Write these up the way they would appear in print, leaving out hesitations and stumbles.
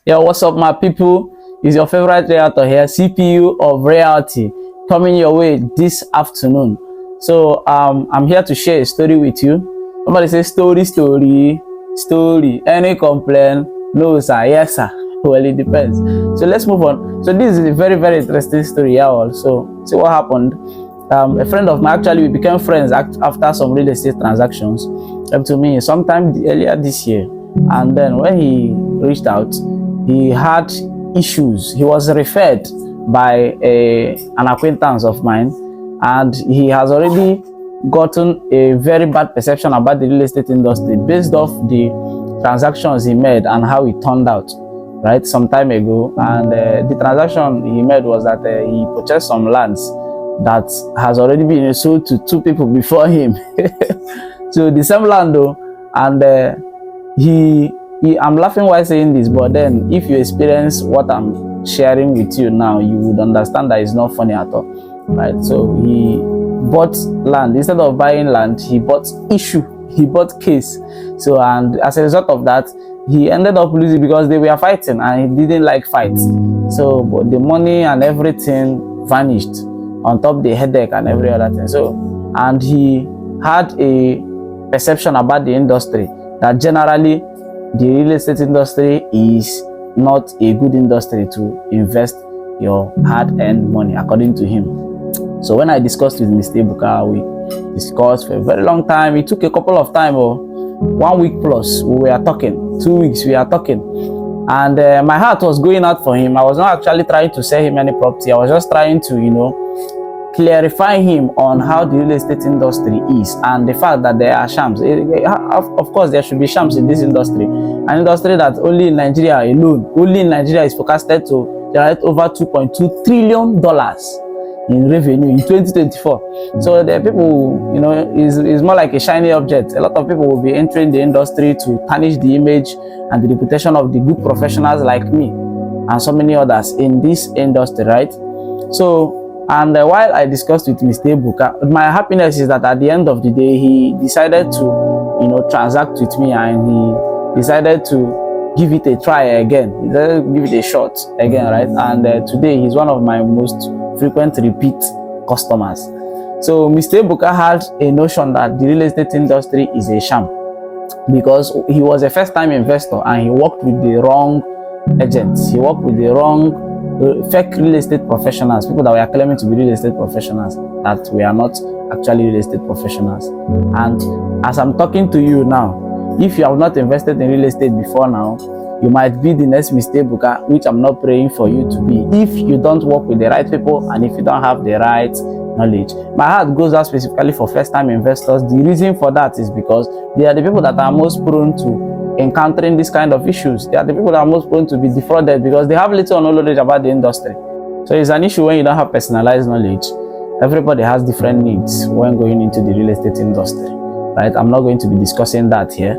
Yo, what's up, my people? It's your favorite realtor here, CPU of Realty, coming your way this afternoon. So, I'm here to share a story with you. Somebody say story, story, story. Any complaint? No, sir. Yes, sir. Well, it depends. So let's move on. So this is a very, very interesting story here. Also, see what happened. A friend of mine, actually, we became friends after some real estate transactions. Came to me sometime earlier this year, and then when he reached out, he had issues. He was referred by an acquaintance of mine, and he has already gotten a very bad perception about the real estate industry based off the transactions he made and how it turned out, right, some time ago. And the transaction he made was that he purchased some lands that has already been sold to two people before him. So the same land though, and I'm laughing while saying this, but then if you experience what I'm sharing with you now, you would understand that it's not funny at all, right? So he bought land. Instead of buying land, he bought issue, he bought case. So, and as a result of that, he ended up losing because they were fighting and he didn't like fights. So but the money and everything vanished, on top the headache and every other thing. So, and he had a perception about the industry that generally the real estate industry is not a good industry to invest your hard-earned money, according to him. So when I discussed with Mr. Ebuka, we discussed for a very long time. It took a couple of time, 1 week plus, we were talking, 2 weeks we are talking, and my heart was going out for him. I was not actually trying to sell him any property. I was just trying to, clarify him on how the real estate industry is and the fact that there are shams. Of course, there should be shams in this industry. An industry that only in Nigeria alone, only in Nigeria is forecasted to generate over $2.2 trillion in revenue in 2024. So the people, is more like a shiny object. A lot of people will be entering the industry to tarnish the image and the reputation of the good professionals like me and so many others in this industry, right? So, and while I discussed with Mr. Ebuka, my happiness is that at the end of the day, he decided to, transact with me, and he decided to give it a try again. He decided to give it a shot again, right? And today, he's one of my most frequent repeat customers. So Mr. Ebuka had a notion that the real estate industry is a sham because he was a first-time investor and he worked with the wrong agents. He worked with the wrong fake real estate professionals, people that were claiming to be real estate professionals that were not actually real estate professionals. And as I'm talking to you now, if you have not invested in real estate before now, you might be the next Mr. Ebuka, which I'm not praying for you to be, if you don't work with the right people and if you don't have the right knowledge. My heart goes out specifically for first-time investors. The reason for that is because they are the people that are most prone to encountering this kind of issues. They are the people that are most prone to be defrauded because they have little or no knowledge about the industry. So it's an issue when you don't have personalized knowledge. Everybody has different needs when going into the real estate industry, right? I'm not going to be discussing that here.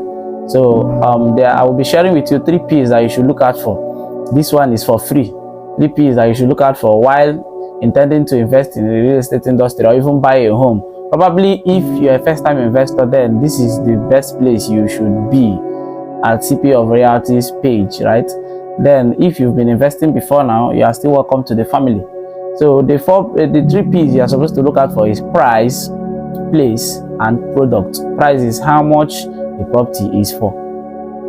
So I will be sharing with you 3 P's that you should look out for. This one is for free. 3 P's that you should look out for while intending to invest in the real estate industry or even buy a home. Probably if you're a first-time investor, then this is the best place you should be, at CP of Realty's page, right? Then if you've been investing before now, you are still welcome to the family. So the 3 P's you are supposed to look out for is price, place, and product. Price is how much the property is for.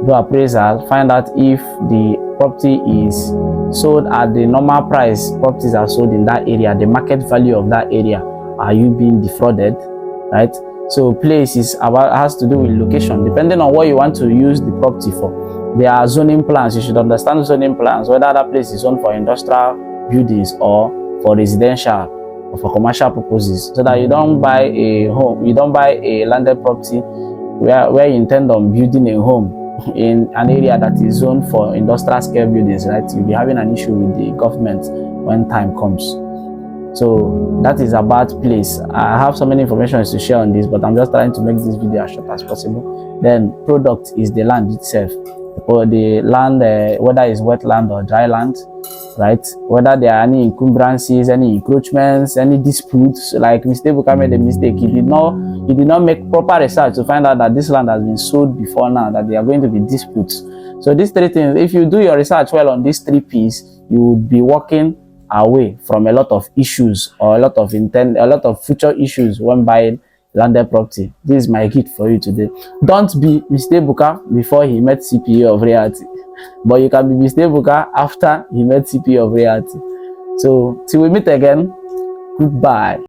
Do appraisal, find out if the property is sold at the normal price properties are sold in that area, the market value of that area. Are you being defrauded, right? So place has to do with location, depending on what you want to use the property for. There are zoning plans. You should understand zoning plans, whether that place is zoned for industrial buildings or for residential or for commercial purposes, so that you don't buy a home, you don't buy a landed property where you intend on building a home in an area that is zoned for industrial scale buildings, right? You'll be having an issue with the government when time comes. So that is about place. I have so many information to share on this, but I'm just trying to make this video as short as possible. Then product is the land itself, or the land, whether it's wetland or dry land, right? Whether there are any encumbrances, any encroachments, any disputes. Like Mr. Ebuka made a mistake. He did not make proper research to find out that this land has been sold before now, that there are going to be disputes. So these three things, if you do your research well on these three P's, you will be walking away from a lot of issues or a lot of future issues when buying landed property. This is my gift for you today. Don't be Mr. Buka before he met CPA of Realty, but you can be Mr. Buka after he met CPA of Realty. So till we meet again, goodbye.